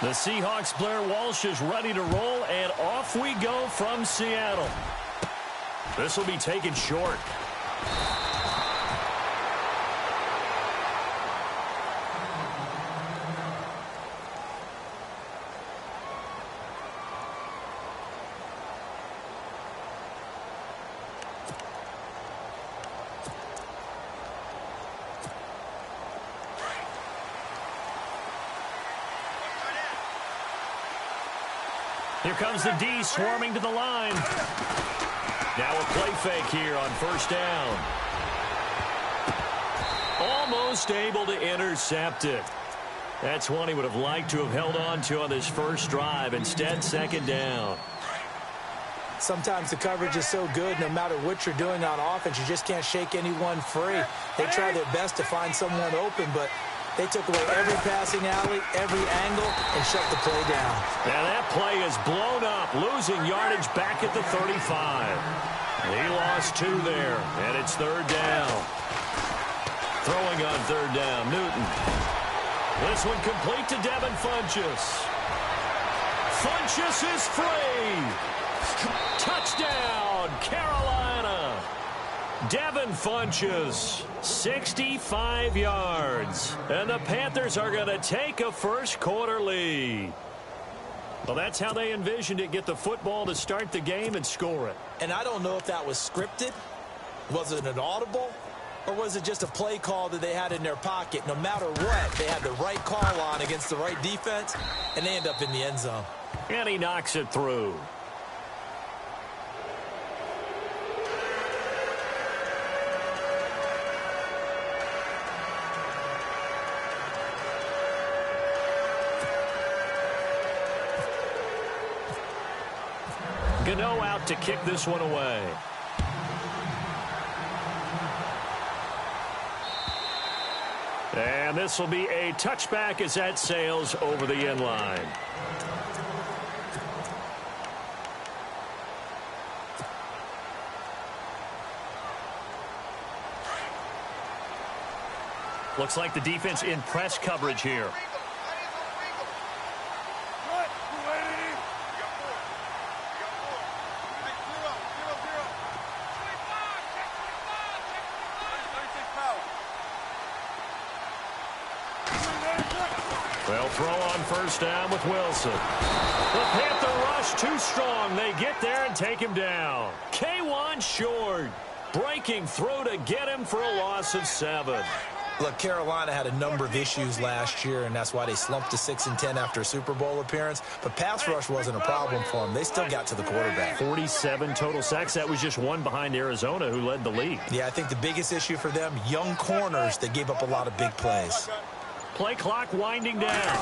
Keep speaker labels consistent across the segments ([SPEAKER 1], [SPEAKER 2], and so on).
[SPEAKER 1] The Seahawks' Blair Walsh is ready to roll, and off we go from Seattle. This will be taken short. Here comes the D swarming to the line. Now a play fake here on first down. Almost able to intercept it. That's one he would have liked to have held on to on this first drive. Instead, second down.
[SPEAKER 2] Sometimes the coverage is so good, no matter what you're doing on offense, you just can't shake anyone free. They try their best to find someone open, but they took away every passing alley, every angle, and shut the play down.
[SPEAKER 1] Now that play is blown up, losing yardage back at the 35. He lost 2 there, and it's third down. Throwing on third down, Newton. This one complete to Devin Funchess. Funchess is free. Touchdown, Carolina. Devin Funchess, 65 yards. And the Panthers are going to take a first-quarter lead. Well, that's how they envisioned it, get the football to start the game and score it.
[SPEAKER 2] And I don't know if that was scripted. Was it an audible? Or was it just a play call that they had in their pocket? No matter what, they had the right call on against the right defense, and they end up in the end zone.
[SPEAKER 1] And he knocks it through. Gano out to kick this one away. And this will be a touchback as that sails over the end line. Looks like the defense in press coverage here. They'll throw on first down with Wilson. The Panther rush too strong. They get there and take him down. K1 short. Breaking through to get him for a loss of 7.
[SPEAKER 2] Look, Carolina had a number of issues last year, and that's why they slumped to 6-10 after a Super Bowl appearance. But pass rush wasn't a problem for them. They still got to the quarterback.
[SPEAKER 1] 47 total sacks. That was just one behind Arizona, who led the league.
[SPEAKER 2] Yeah, I think the biggest issue for them, young corners, they gave up a lot of big plays.
[SPEAKER 1] Play clock winding down.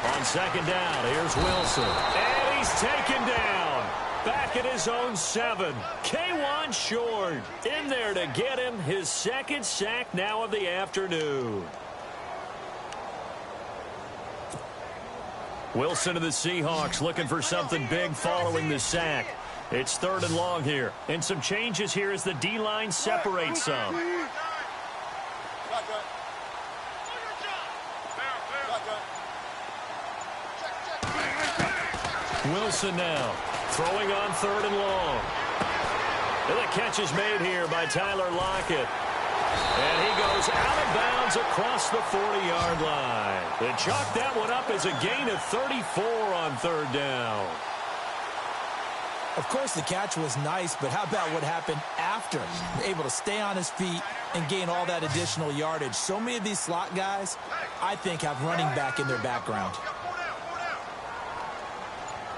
[SPEAKER 1] On second down, here's Wilson. And he's taken down. Back at his own 7. K1 short. In there to get him his second sack now of the afternoon. Wilson of the Seahawks looking for something big following the sack. It's third and long here. And some changes here as the D-line separates some. Wilson now throwing on third and long. And the catch is made here by Tyler Lockett. And he goes out of bounds across the 40-yard line. They chalk that one up as a gain of 34 on third down.
[SPEAKER 2] Of course, the catch was nice, but how about what happened after? Able to stay on his feet and gain all that additional yardage. So many of these slot guys, I think, have running back in their background.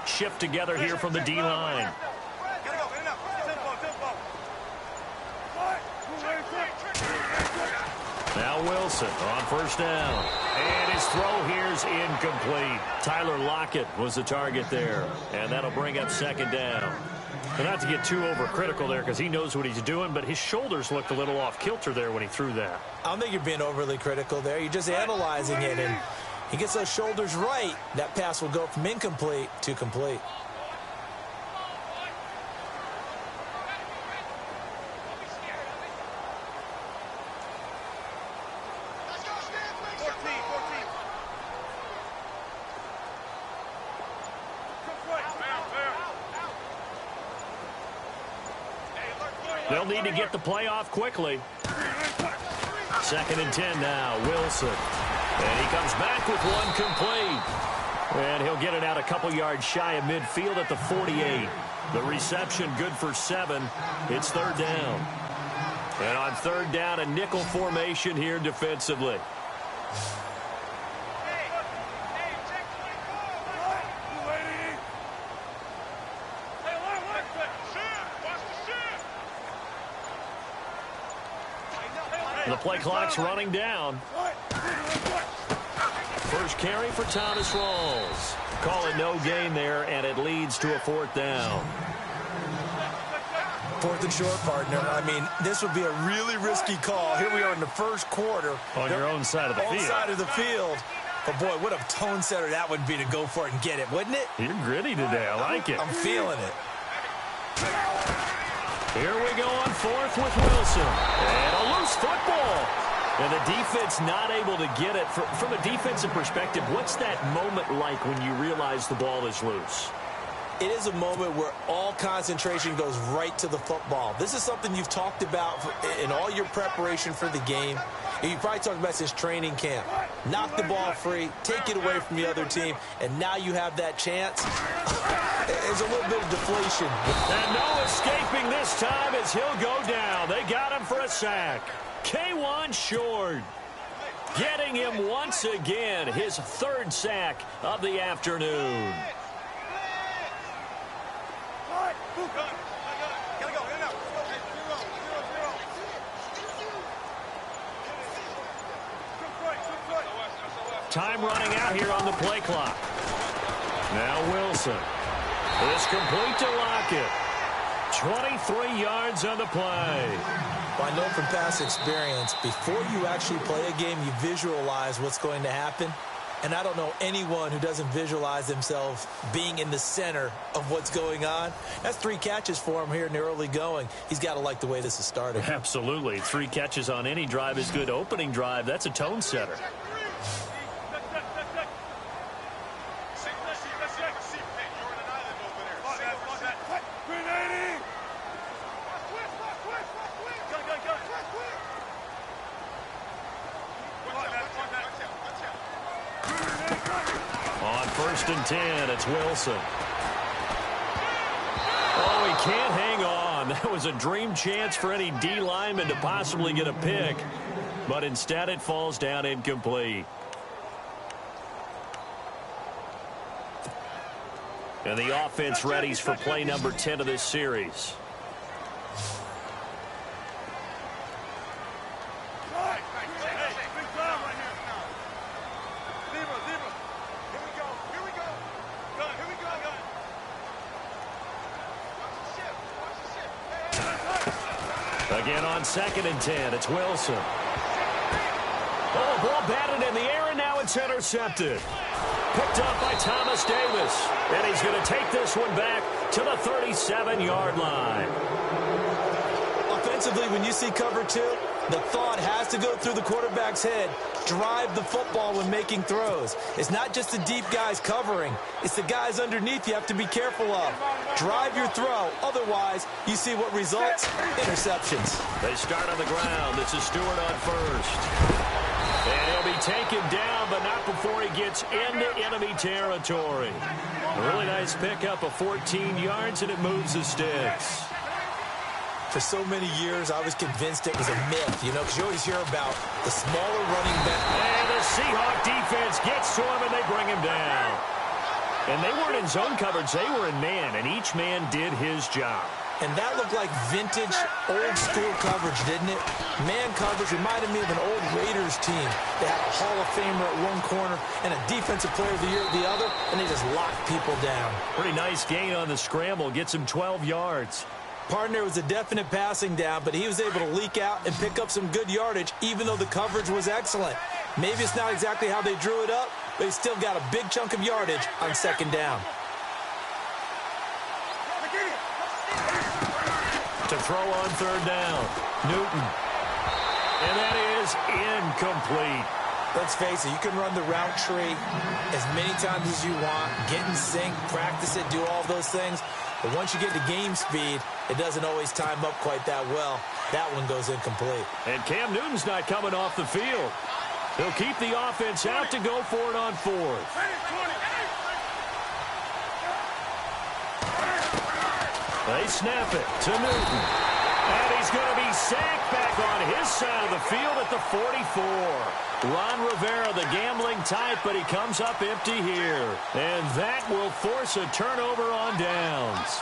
[SPEAKER 1] Shift together here from the D-line. Now Wilson on first down. And his throw here is incomplete. Tyler Lockett was the target there. And that'll bring up second down. And not to get too overcritical there because he knows what he's doing, but his shoulders looked a little off kilter there when he threw that.
[SPEAKER 2] I don't think you're being overly critical there. You're just analyzing it, and he gets those shoulders right. That pass will go from incomplete to complete.
[SPEAKER 1] They'll need to get the play off quickly. 2nd and 10 now, Wilson. And he comes back with one complete. And he'll get it out a couple yards shy of midfield at the 48. The reception good for 7. It's 3rd down. And on 3rd down, a nickel formation here defensively. The play clock's running down. First carry for Thomas Rawls. Call it no gain there, and it leads to a 4th down.
[SPEAKER 2] 4th and short, partner. I mean, this would be a really risky call. Here we are in the 1st quarter.
[SPEAKER 1] On your own side of the field.
[SPEAKER 2] On side of the field. But, boy, what a tone setter that would be to go for it and get it, wouldn't it?
[SPEAKER 1] You're gritty today. I like it.
[SPEAKER 2] I'm feeling it.
[SPEAKER 1] Here we go on 4th with Wilson. And a loose football. And the defense not able to get it. From a defensive perspective, what's that moment like when you realize the ball is loose?
[SPEAKER 2] It is a moment where all concentration goes right to the football. This is something you've talked about in all your preparation for the game. And you probably talked about since training camp. Knock the ball free, take it away from the other team, and now you have that chance. There's a little bit of deflation.
[SPEAKER 1] And no escaping this time as he'll go down. They got him for a sack. K1 Short getting him once again, his 3rd sack of the afternoon. Time running out here on the play clock. Now Wilson. It's complete to Lockett. 23 yards on the play.
[SPEAKER 2] Well, I know from past experience, before you actually play a game, you visualize what's going to happen. And I don't know anyone who doesn't visualize themselves being in the center of what's going on. That's 3 catches for him here in the early going. He's got to like the way this is starting.
[SPEAKER 1] Absolutely. 3 catches on any drive is good. Opening drive, that's a tone setter. On 1st and 10, it's Wilson. Oh, he can't hang on. That was a dream chance for any D lineman to possibly get a pick. But instead it falls down incomplete. And the offense readies for play number 10 of this series. Again on 2nd and 10, it's Wilson. Oh, ball batted in the air, and now it's intercepted. Picked up by Thomas Davis. And he's going to take this one back to the 37-yard line.
[SPEAKER 2] Offensively, when you see cover 2, the thought has to go through the quarterback's head. Drive the football when making throws. It's not just the deep guys covering. It's the guys underneath you have to be careful of. Drive your throw. Otherwise, you see what results? Interceptions.
[SPEAKER 1] They start on the ground. This is Stewart on 1st. And he'll be taken down, but not before he gets into enemy territory. A really nice pickup of 14 yards, and it moves the sticks.
[SPEAKER 2] For so many years, I was convinced it was a myth, you know, because you always hear about the smaller running back.
[SPEAKER 1] And the Seahawk defense gets to him, and they bring him down. And they weren't in zone coverage. They were in man, and each man did his job.
[SPEAKER 2] And that looked like vintage, old-school coverage, didn't it? Man coverage reminded me of an old Raiders team. They had a Hall of Famer at one corner and a Defensive Player of the Year at the other, and they just locked people down. Pretty nice gain on the scramble. Gets him 12 yards. Partner was a definite passing down, but he was able to leak out and pick up some good yardage, even though the coverage was excellent. Maybe it's not exactly how they drew it up, but he still got a big chunk of yardage on 2nd down. To throw on 3rd down, Newton. And that is incomplete. Let's face it, you can run the route tree as many times as you want, get in sync, practice it, do all those things. But once you get to game speed, it doesn't always time up quite that well. That one goes incomplete.
[SPEAKER 1] And Cam Newton's not coming off the field. He'll keep the offense out to go for it on fourth. They snap it to Newton. And he's going to be sacked back on his side of the field at the 44. Ron Rivera, the gambling type, but he comes up empty here. And that will force a turnover on downs.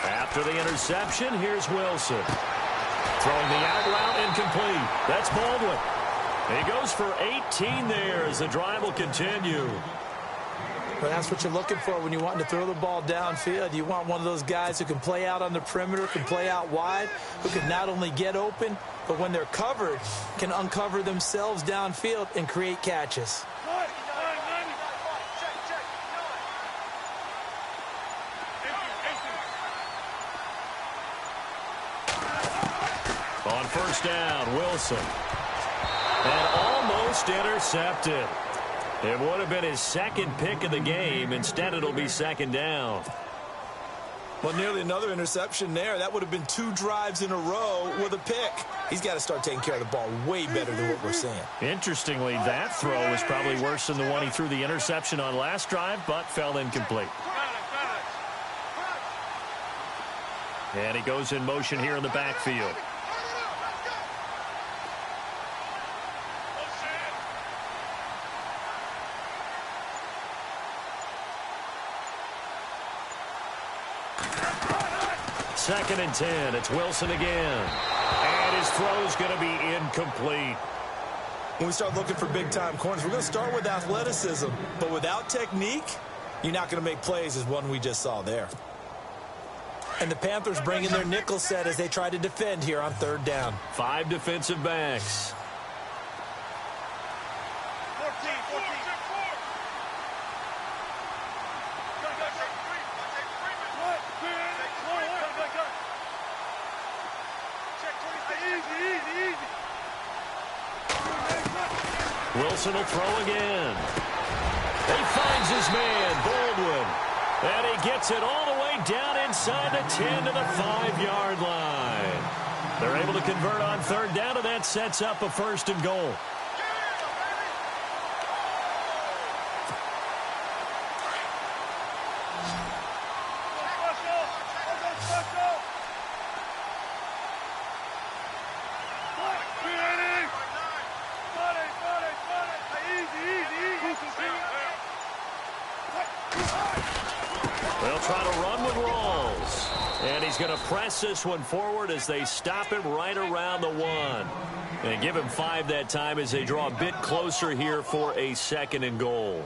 [SPEAKER 1] After the interception, here's Wilson. Throwing the out route incomplete. That's Baldwin. He goes for 18 there as the drive will continue.
[SPEAKER 2] Well, that's what you're looking for when you want to throw the ball downfield. You want one of those guys who can play out on the perimeter, can play out wide, who can not only get open, but when they're covered, can uncover themselves downfield and create catches.
[SPEAKER 1] On first down, Wilson. And almost intercepted. It would have been his second pick of the game. Instead, it'll be second down.
[SPEAKER 2] Well, nearly another interception there. That would have been 2 drives in a row with a pick. He's got to start taking care of the ball way better than what we're seeing.
[SPEAKER 1] Interestingly, that throw is probably worse than the one he threw the interception on last drive, but fell incomplete. And he goes in motion here in the backfield. Second and 10. It's Wilson again. And his throw's going to be incomplete.
[SPEAKER 2] When we start looking for big-time corners, we're going to start with athleticism. But without technique, you're not going to make plays as one we just saw there. And the Panthers bring in their nickel set as they try to defend here on third down.
[SPEAKER 1] 5 defensive backs. Wilson will throw again. He finds his man, Baldwin. And he gets it all the way down inside the 10 to the 5-yard line. They're able to convert on third down, and that sets up a first and goal. They'll try to run with Rawls. And he's going to press this one forward as they stop him right around the 1. And give him 5 that time as they draw a bit closer here for a second and goal.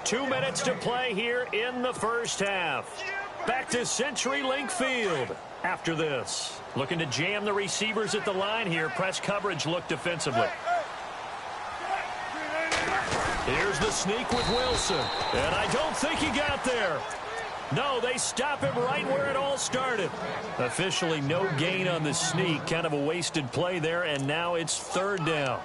[SPEAKER 1] Two minutes to play here in the first half. Back to CenturyLink Field after this. Looking to jam the receivers at the line here. Press coverage look defensively. Here's the sneak with Wilson. And I don't think he got there. No, they stop him right where it all started. Officially no gain on the sneak. Kind of a wasted play there, and now it's third down.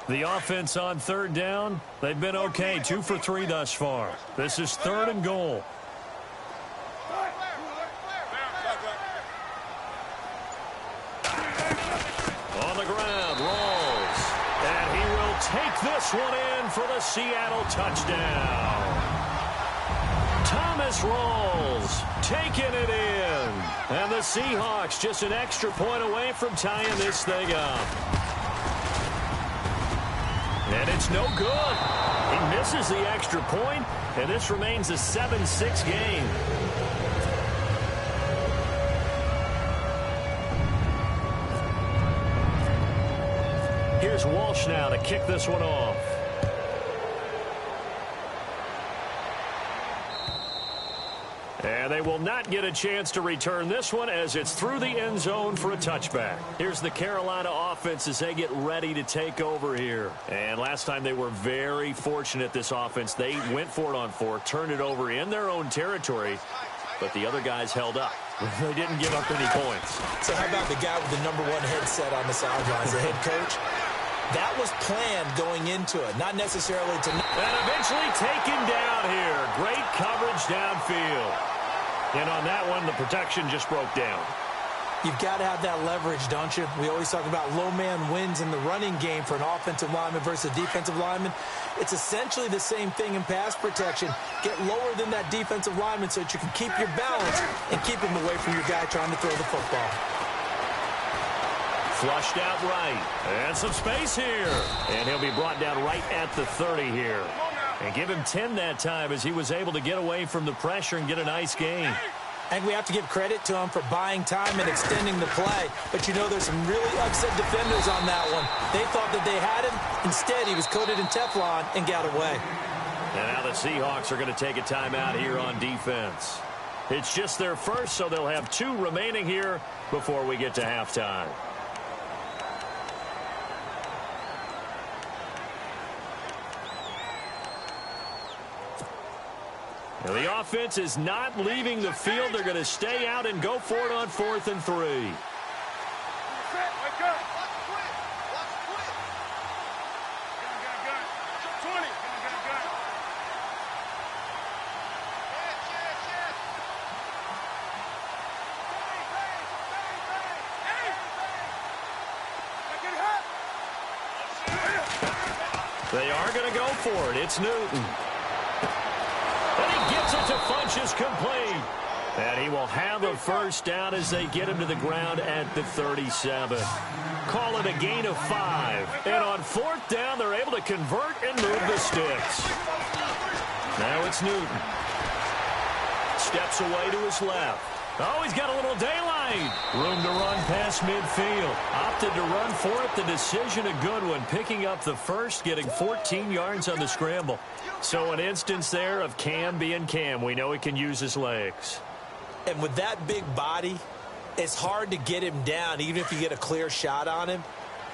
[SPEAKER 1] The offense on third down, they've been okay. 2 for 3 thus far. This is third and goal. On the ground, Rawls. And he will take this one in for the Seattle touchdown. Thomas Rawls taking it in. And the Seahawks just an extra point away from tying this thing up. And it's no good. He misses the extra point, and this remains a 7-6 game. Here's Walsh now to kick this one off. And they will not get a chance to return this one as it's through the end zone for a touchback. Here's the Carolina offense as they get ready to take over here. And last time they were very fortunate, this offense. They went for it on 4, turned it over in their own territory, but the other guys held up. They didn't give up any points.
[SPEAKER 2] So how about the guy with the #1 headset on the sidelines, the head coach? That was planned going into it, not necessarily to...
[SPEAKER 1] And eventually taken down here. Great coverage downfield. And on that one, the protection just broke down.
[SPEAKER 2] You've got to have that leverage, don't you? We always talk about low man wins in the running game for an offensive lineman versus a defensive lineman. It's essentially the same thing in pass protection. Get lower than that defensive lineman so that you can keep your balance and keep him away from your guy trying to throw the football.
[SPEAKER 1] Flushed out right. And some space here. And he'll be brought down right at the 30 here. And give him 10 that time as he was able to get away from the pressure and get a nice gain.
[SPEAKER 2] And we have to give credit to him for buying time and extending the play. But you know there's some really upset defenders on that one. They thought that they had him. Instead, he was coated in Teflon and got away.
[SPEAKER 1] And now the Seahawks are going to take a timeout here on defense. It's just their first, so they'll have 2 remaining here before we get to halftime. Now the offense is not leaving the field. They're going to stay out and go for it on 4th and 3. They are going to go for it. It's Newton. And he gets it to Funchess complete. And he will have a first down as they get him to the ground at the 37. Call it a gain of 5. And on 4th down, they're able to convert and move the sticks. Now it's Newton. Steps away to his left. Oh, he's got a little daylight. Room to run past midfield. Opted to run for it. The decision a good one. Picking up the first, getting 14 yards on the scramble. So an instance there of Cam being Cam. We know he can use his legs.
[SPEAKER 2] And with that big body, it's hard to get him down, even if you get a clear shot on him.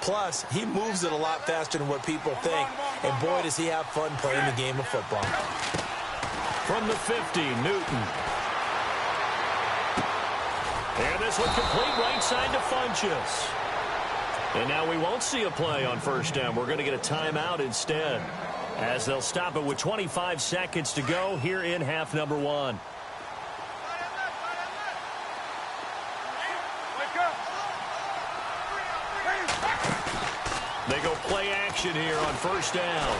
[SPEAKER 2] Plus, he moves it a lot faster than what people think. And boy, does he have fun playing the game of football.
[SPEAKER 1] From the 50, Newton. And this one complete right side to Funchess. And now we won't see a play on first down. We're going to get a timeout instead, as they'll stop it with 25 seconds to go here in half number 1. They go play action here on first down.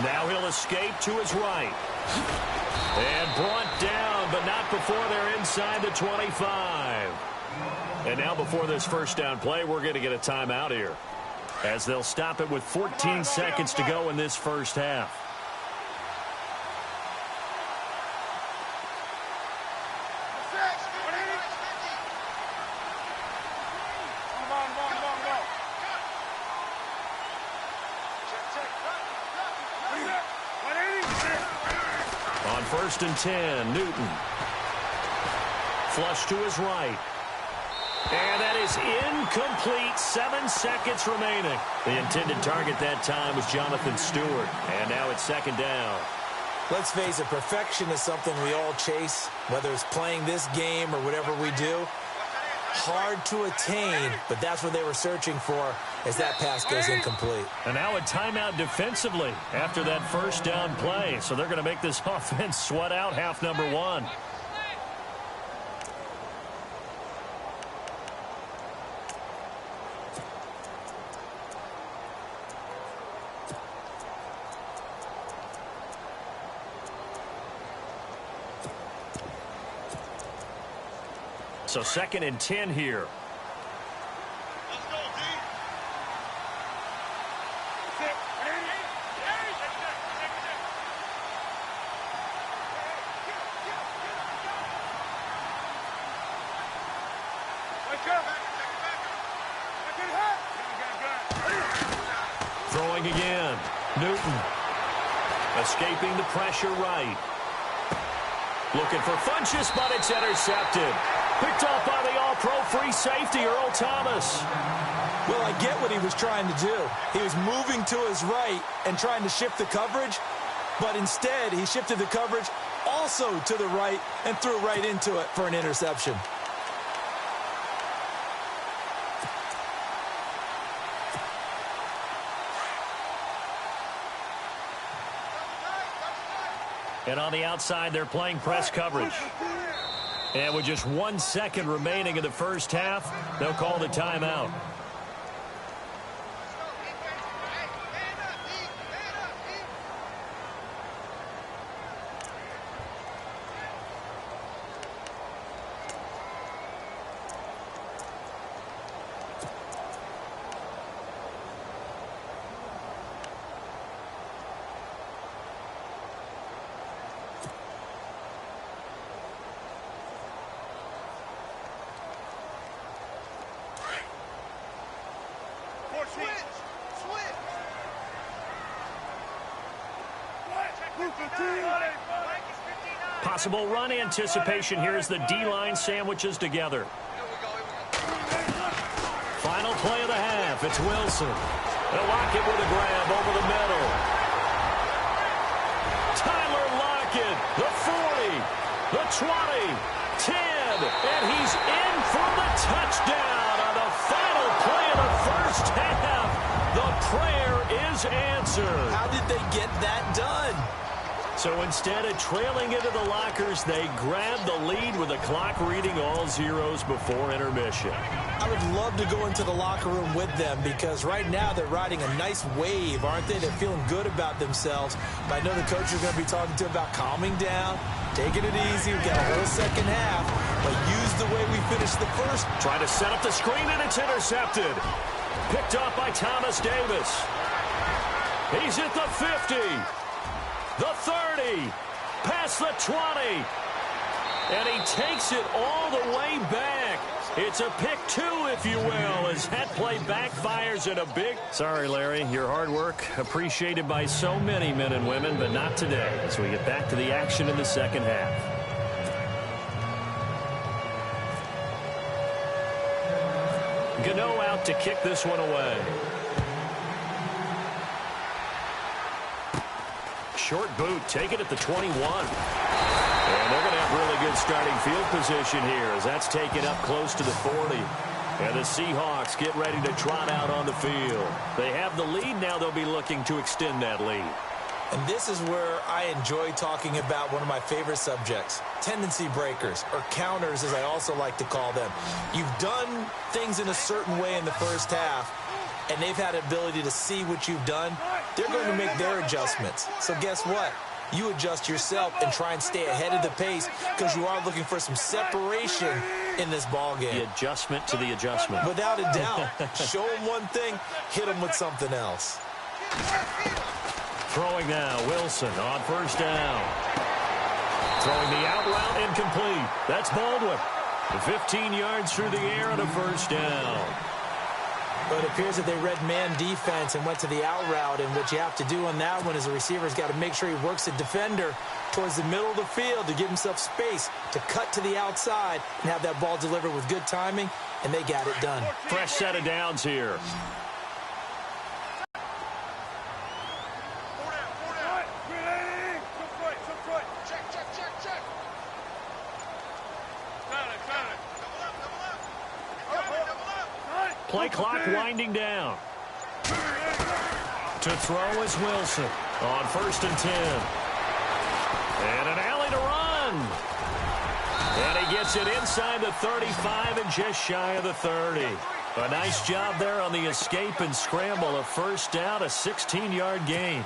[SPEAKER 1] Now he'll escape to his right. And brought down, but not before they're inside the 25. And now before this first down play, we're going to get a timeout here, as they'll stop it with 14 seconds to go in this first half. On 1st and 10, Newton. Flush to his right. And that is incomplete. 7 seconds remaining. The intended target that time was Jonathan Stewart. And now it's 2nd down.
[SPEAKER 2] Let's face it, perfection is something we all chase, whether it's playing this game or whatever we do. Hard to attain, but that's what they were searching for as that pass goes incomplete.
[SPEAKER 1] And now a timeout defensively after that first down play. So they're going to make this offense sweat out half number 1. So 2nd and 10 here. Throwing again. Newton. Escaping the pressure right. Looking for Funchess, but it's intercepted. Picked off by the all-pro free safety, Earl Thomas.
[SPEAKER 2] Well, I get what he was trying to do. He was moving to his right and trying to shift the coverage, but instead he shifted the coverage also to the right and threw right into it for an interception.
[SPEAKER 1] And on the outside, they're playing press coverage. And with just 1 second remaining in the first half, they'll call the timeout. Possible run anticipation here as the D-line sandwiches together. Final play of the half. It's Wilson. They'll lock it with a grab over the middle. Tyler Lockett, the 40, the 20, 10, and he's in for the touchdown on the final play of the first half. The prayer is answered.
[SPEAKER 2] How did they get that done?
[SPEAKER 1] So instead of trailing into the lockers, they grabbed the lead with the clock reading all zeros before intermission.
[SPEAKER 2] I would love to go into the locker room with them because right now they're riding a nice wave, aren't they? They're feeling good about themselves. But I know the coach is going to be talking to about calming down, taking it easy. We've got a whole second half, but use the way we finished the first.
[SPEAKER 1] Trying to set up the screen, and it's intercepted. Picked off by Thomas Davis. He's at the 50. The 30, past the 20, and he takes it all the way back. It's a pick two, if you will, as that play backfires in a big... Sorry, Larry, your hard work appreciated by so many men and women, but not today, as we get back to the action in the second half. Gano out to kick this one away. Short boot, take it at the 21. And they're going to have really good starting field position here as that's taken up close to the 40. And the Seahawks get ready to trot out on the field. They have the lead now. They'll be looking to extend that lead.
[SPEAKER 2] And this is where I enjoy talking about one of my favorite subjects, tendency breakers, or counters as I also like to call them. You've done things in a certain way in the first half, and they've had the ability to see what you've done. They're going to make their adjustments. So guess what? You adjust yourself and try and stay ahead of the pace because you are looking for some separation in this ball game.
[SPEAKER 1] The adjustment to the adjustment.
[SPEAKER 2] Without a doubt. Show them one thing, hit them with something else.
[SPEAKER 1] Throwing now, Wilson on first down. Throwing the out route incomplete. That's Baldwin. 15 yards through the air and a first down.
[SPEAKER 2] But it appears that they read man defense and went to the out route, and what you have to do on that one is the receiver's got to make sure he works the defender towards the middle of the field to give himself space to cut to the outside and have that ball delivered with good timing, and they got it done.
[SPEAKER 1] Fresh set of downs here. Play clock winding down. To throw is Wilson on 1st and 10. And an alley to run. And he gets it inside the 35 and just shy of the 30. A nice job there on the escape and scramble. A first down, a 16-yard gain.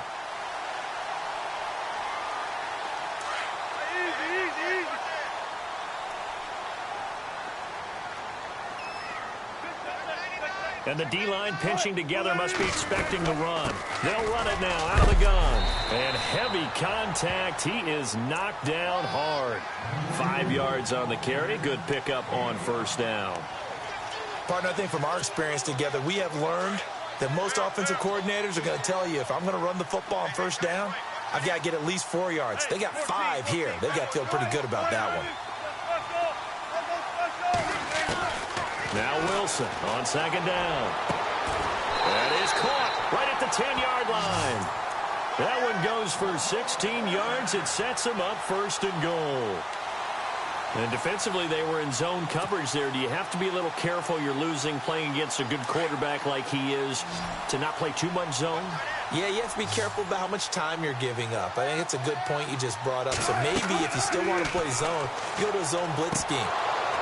[SPEAKER 1] And the D-line pinching together must be expecting the run. They'll run it now out of the gun. And heavy contact. He is knocked down hard. 5 yards on the carry. Good pickup on first down.
[SPEAKER 2] Partner, I think from our experience together, we have learned that most offensive coordinators are going to tell you, if I'm going to run the football on first down, I've got to get at least 4 yards. They got 5 here. They've got to feel pretty good about that one.
[SPEAKER 1] Now Wilson on second down. That is caught right at the 10-yard line. That one goes for 16 yards. It sets him up first and goal. And defensively, they were in zone coverage there. Do you have to be a little careful? You're losing playing against a good quarterback like he is to not play too much zone?
[SPEAKER 2] Yeah, you have to be careful about how much time you're giving up. I think it's a good point you just brought up. So maybe if you still want to play zone, you go to a zone blitz scheme.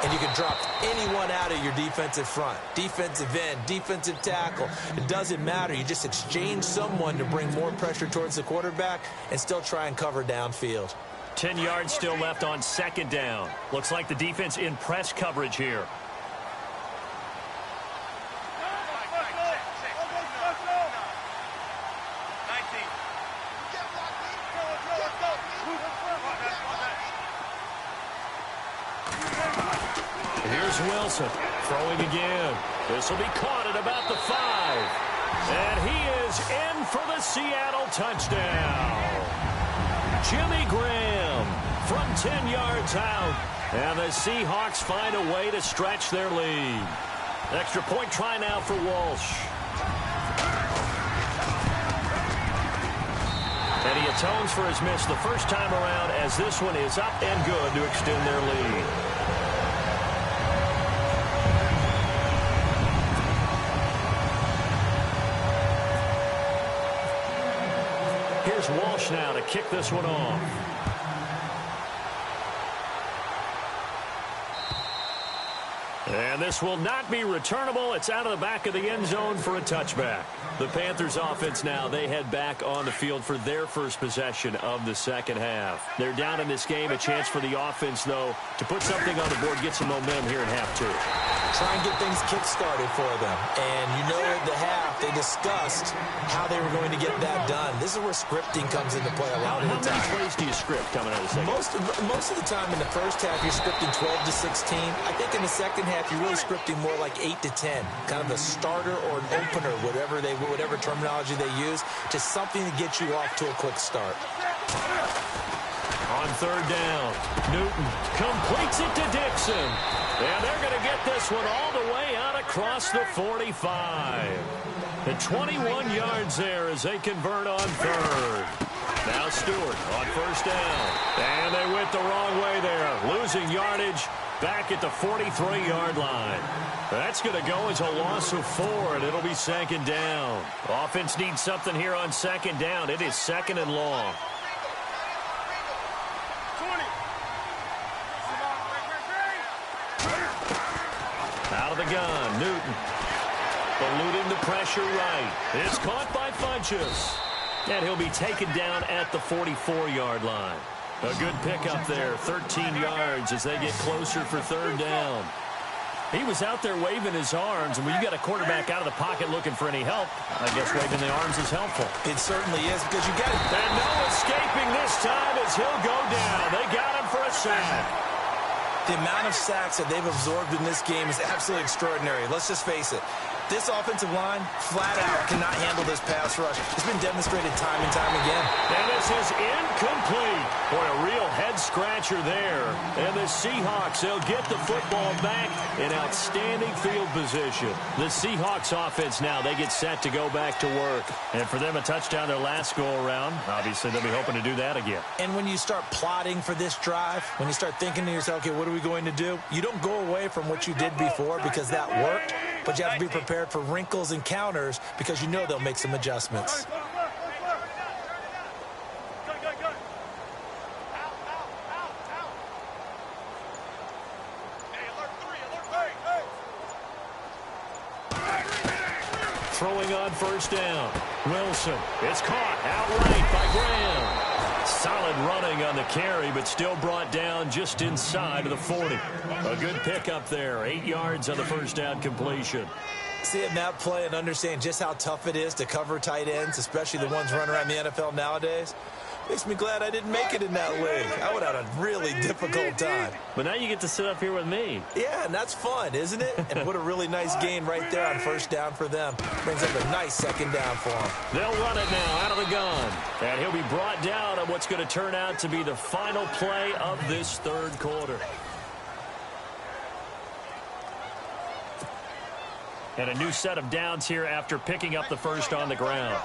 [SPEAKER 2] And you can drop anyone out of your defensive front. Defensive end, defensive tackle. It doesn't matter. You just exchange someone to bring more pressure towards the quarterback and still try and cover downfield.
[SPEAKER 1] 10 yards still left on second down. Looks like the defense in press coverage here. Here's Wilson throwing again. This will be caught at about the 5. And he is in for the Seattle touchdown. Jimmy Graham from 10 yards out. And the Seahawks find a way to stretch their lead. Extra point try now for Walsh. And he atones for his miss the first time around as this one is up and good to extend their lead. Here's Walsh now to kick this one off. And this will not be returnable. It's out of the back of the end zone for a touchback. The Panthers offense now, they head back on the field for their first possession of the second half. They're down in this game. A chance for the offense, though, to put something on the board, get some momentum here in half 2.
[SPEAKER 2] Try and get things kick-started for them. And you know at the half, they discussed how they were going to get that done. This is where scripting comes into play a lot of the time.
[SPEAKER 1] How many plays do you script coming out of the second?
[SPEAKER 2] Most of the time in the first half, you're scripting 12 to 16. I think in the second half, you're really scripting more like 8 to 10. Kind of a starter or an opener, whatever terminology they use, just something to get you off to a quick start.
[SPEAKER 1] On third down, Newton completes it to Dixon. And they're going to get this one all the way out across the 45. And 21 yards there as they convert on third. Now Stewart on first down. And they went the wrong way there, losing yardage back at the 43-yard line. That's going to go as a loss of 4, and it'll be second down. Offense needs something here on second down. It is second and long. Out of the gun, Newton. Eluding the pressure right. It's caught by Funchess. And he'll be taken down at the 44-yard line. A good pickup there, 13 yards as they get closer for third down. He was out there waving his arms, and when you got a quarterback out of the pocket looking for any help, I guess waving the arms is helpful.
[SPEAKER 2] It certainly is, because you got it.
[SPEAKER 1] And no escaping this time as he'll go down. They got him for a sack.
[SPEAKER 2] The amount of sacks that they've absorbed in this game is absolutely extraordinary. Let's just face it. This offensive line, flat out, cannot handle this pass rush. It's been demonstrated time and time again.
[SPEAKER 1] And this is incomplete. Boy, a real head-scratcher there. And the Seahawks, they'll get the football back in outstanding field position. The Seahawks offense now, they get set to go back to work. And for them, a touchdown their last go-around. Obviously, they'll be hoping to do that again.
[SPEAKER 2] And when you start plotting for this drive, when you start thinking to yourself, okay, what are we going to do? You don't go away from what you did before because that worked, but you have to be prepared for wrinkles and counters because you know they'll make some adjustments.
[SPEAKER 1] Throwing on first down. Wilson. It's caught outright by Graham. Solid running on the carry, but still brought down just inside of the 40. A good pickup there. 8 yards on the first down completion.
[SPEAKER 2] See it now play and understand just how tough it is to cover tight ends, especially the ones running around the NFL nowadays. Makes me glad I didn't make it in that league. I would have had a really difficult time.
[SPEAKER 1] But now you get to sit up here with me.
[SPEAKER 2] Yeah, and that's fun, isn't it? And what a really nice gain right there on first down for them. Brings up a nice second down for them.
[SPEAKER 1] They'll run it now out of the gun. And he'll be brought down on what's going to turn out to be the final play of this third quarter. And a new set of downs here after picking up the first on the ground.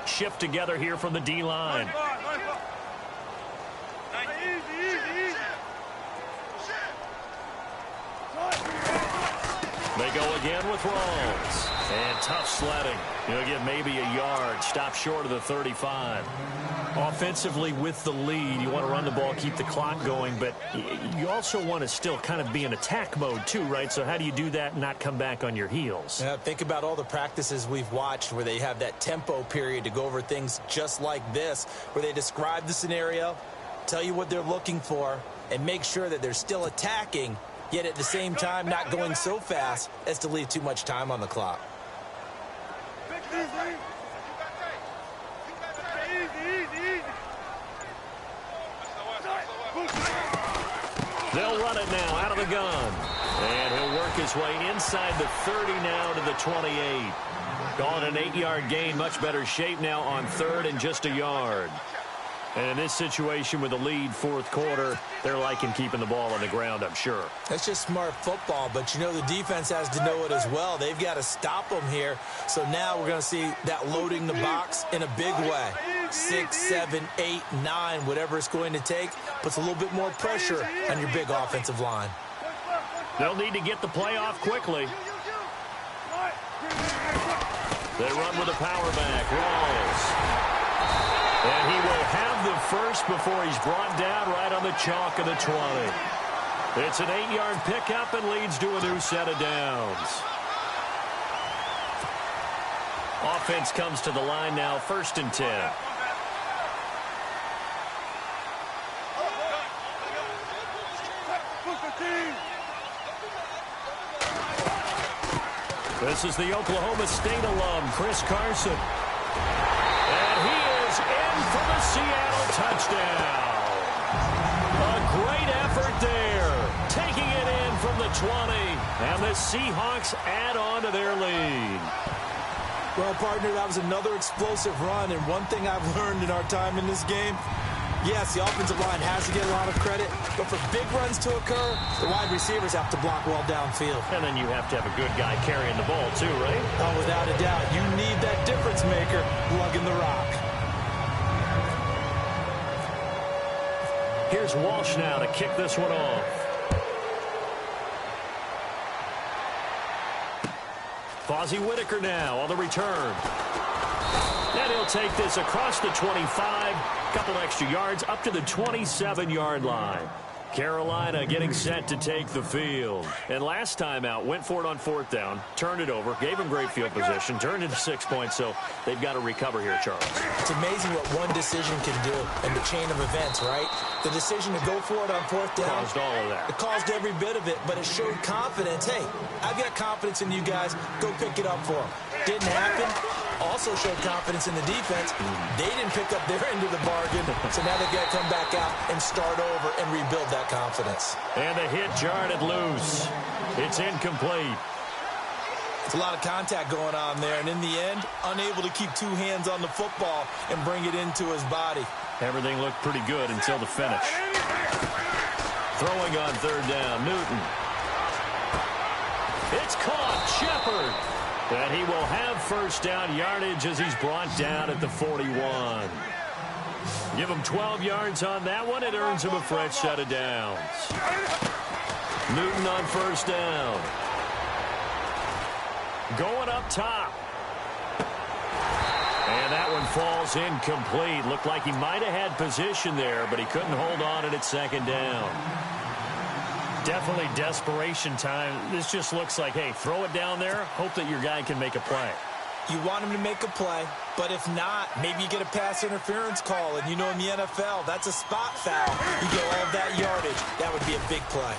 [SPEAKER 1] Shift together here from the D-line. They go again with Rawls. And tough sledding. He'll get maybe a yard. Stop short of the 35. Offensively with the lead, you want to run the ball, keep the clock going, but you also want to still kind of be in attack mode too, right? So how do you do that and not come back on your heels?
[SPEAKER 2] Yeah, think about all the practices we've watched where they have that tempo period to go over things just like this, where they describe the scenario, tell you what they're looking for, and make sure that they're still attacking, yet at the same time not going so fast as to leave too much time on the clock.
[SPEAKER 1] They'll run it now out of the gun. And he'll work his way inside the 30 now to the 28. Calling an 8-yard gain, much better shape now on third and just a yard. And in this situation with the lead fourth quarter, they're liking keeping the ball on the ground, I'm sure.
[SPEAKER 2] That's just smart football, but you know the defense has to know it as well. They've got to stop them here. So now we're going to see that loading the box in a big way. 6, 7, 8, 9, whatever it's going to take, puts a little bit more pressure on your big offensive line.
[SPEAKER 1] They'll need to get the play off quickly. They run with a power back. Rawls. And he will have the first before he's brought down right on the chalk of the 20. It's an 8-yard pickup and leads to a new set of downs. Offense comes to the line now, 1st and 10. This is the Oklahoma State alum, Chris Carson. And he is in for the Seattle touchdown. A great effort there. Taking it in from the 20. And the Seahawks add on to their lead.
[SPEAKER 2] Well, partner, that was another explosive run. And one thing I've learned in our time in this game, yes, the offensive line has to get a lot of credit, but for big runs to occur, the wide receivers have to block well downfield.
[SPEAKER 1] And then you have to have a good guy carrying the ball too, right?
[SPEAKER 2] Oh, without a doubt. You need that difference maker lugging the rock.
[SPEAKER 1] Here's Walsh now to kick this one off. Fozzie Whitaker now on the return. And he'll take this across the 25. Couple extra yards up to the 27-yard line. Carolina getting set to take the field. And last time out, went for it on 4th down, turned it over, gave them great field position, turned into 6 points, so they've got to recover here, Charles.
[SPEAKER 2] It's amazing what one decision can do in the chain of events, right? The decision to go for it on 4th down.
[SPEAKER 1] Caused all of that.
[SPEAKER 2] It caused every bit of it, but it showed confidence. Hey, I've got confidence in you guys. Go pick it up for them. Didn't happen. Also showed confidence in the defense. They didn't pick up their end of the bargain, so now they've got to come back out and start over and rebuild that confidence.
[SPEAKER 1] And the hit jarred it loose. It's incomplete.
[SPEAKER 2] It's a lot of contact going on there, and in the end, unable to keep 2 hands on the football and bring it into his body.
[SPEAKER 1] Everything looked pretty good until the finish. Throwing on 3rd down, Newton. It's caught, Shepard. And he will have 1st down yardage as he's brought down at the 41. Give him 12 yards on that one. It earns him a fresh set of downs. Newton on 1st down. Going up top. And that one falls incomplete. Looked like he might have had position there, but he couldn't hold on at 2nd down. Definitely desperation time. This just looks like, hey, throw it down there, hope that your guy can make a play.
[SPEAKER 2] You want him to make a play, but if not, maybe you get a pass interference call, and you know in the NFL, that's a spot foul. You get all of that yardage. That would be a big play.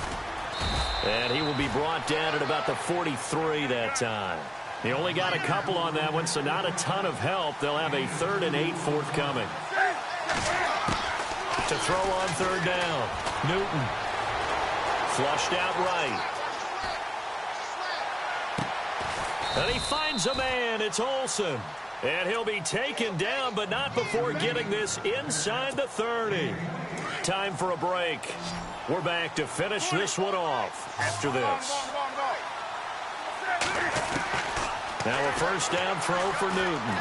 [SPEAKER 1] And he will be brought down at about the 43 that time. He only got a couple on that one, so not a ton of help. They'll have a 3rd and 8 forthcoming. To throw on 3rd down. Newton. Flushed out right. And he finds a man. It's Olsen. And he'll be taken down, but not before getting this inside the 30. Time for a break. We're back to finish this one off after this. Now a 1st down throw for Newton.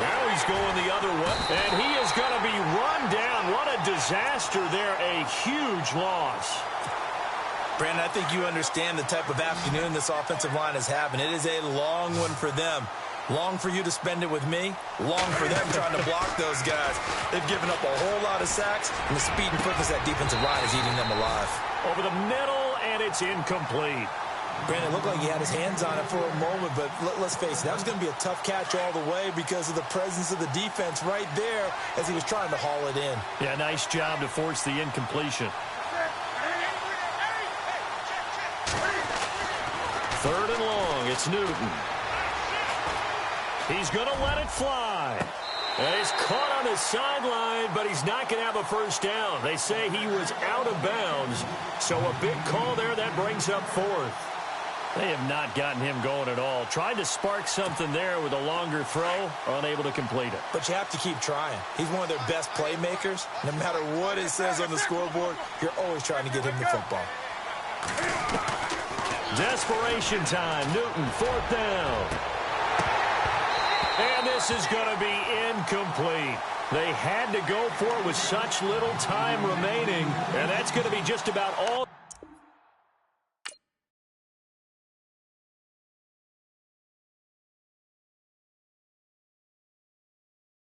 [SPEAKER 1] Now he's going the other way, and he is going to be run down. What a disaster there, a huge loss.
[SPEAKER 2] Brandon, I think you understand the type of afternoon this offensive line is having. It is a long one for them. Long for you to spend it with me. Long for them trying to block those guys. They've given up a whole lot of sacks, and the speed and quickness of that defensive line is eating them alive.
[SPEAKER 1] Over the middle, and it's incomplete.
[SPEAKER 2] Brandon, it looked like he had his hands on it for a moment, but let's face it, that was going to be a tough catch all the way because of the presence of the defense right there as he was trying to haul it in.
[SPEAKER 1] Yeah, nice job to force the incompletion. 3rd and long, it's Newton. He's going to let it fly. And he's caught on his sideline, but he's not going to have a 1st down. They say he was out of bounds, so a big call there that brings up 4th. They have not gotten him going at all. Tried to spark something there with a longer throw, unable to complete it.
[SPEAKER 2] But you have to keep trying. He's one of their best playmakers. No matter what it says on the scoreboard, you're always trying to get him the football.
[SPEAKER 1] Desperation time. Newton, 4th down. And this is going to be incomplete. They had to go for it with such little time remaining, and that's going to be just about all.